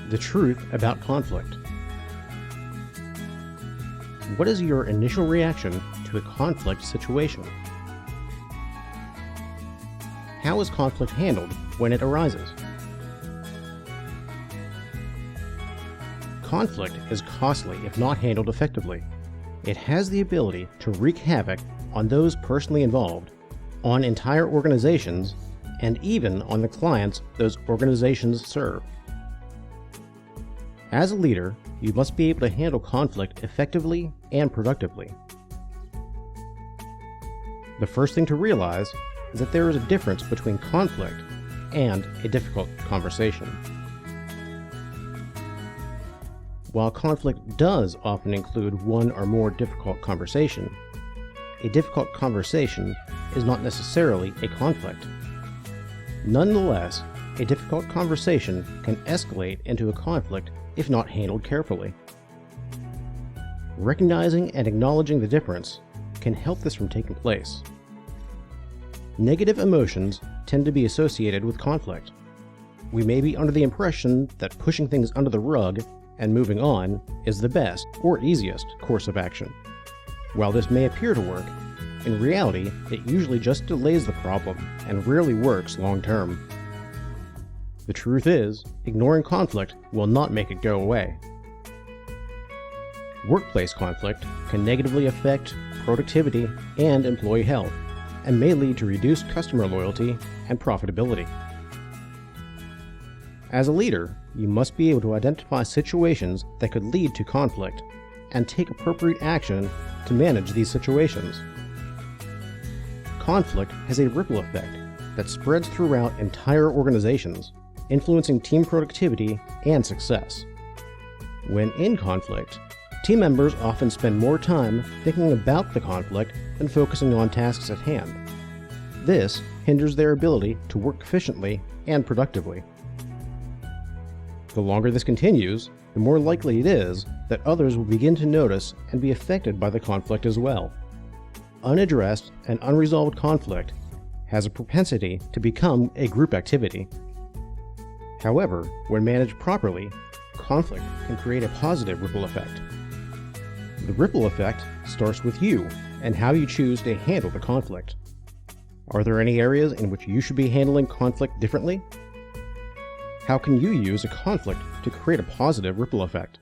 The truth about conflict. What is your initial reaction to a conflict situation? How is conflict handled when it arises? Conflict is costly if not handled effectively. It has the ability to wreak havoc on those personally involved, on entire organizations, and even on the clients those organizations serve. As a leader, you must be able to handle conflict effectively and productively. The first thing to realize is that there is a difference between conflict and a difficult conversation. While conflict does often include one or more difficult conversation, a difficult conversation is not necessarily a conflict. Nonetheless, a difficult conversation can escalate into a conflict if not handled carefully. Recognizing and acknowledging the difference can help this from taking place. Negative emotions tend to be associated with conflict. We may be under the impression that pushing things under the rug and moving on is the best or easiest course of action. While this may appear to work, in reality, it usually just delays the problem and rarely works long term. The truth is, ignoring conflict will not make it go away. Workplace conflict can negatively affect productivity and employee health, and may lead to reduced customer loyalty and profitability. As a leader, you must be able to identify situations that could lead to conflict and take appropriate action to manage these situations. Conflict has a ripple effect that spreads throughout entire organizations, influencing team productivity and success. When in conflict, team members often spend more time thinking about the conflict than focusing on tasks at hand. This hinders their ability to work efficiently and productively. The longer this continues, the more likely it is that others will begin to notice and be affected by the conflict as well. Unaddressed and unresolved conflict has a propensity to become a group activity. However, when managed properly, conflict can create a positive ripple effect. The ripple effect starts with you and how you choose to handle the conflict. Are there any areas in which you should be handling conflict differently? How can you use a conflict to create a positive ripple effect?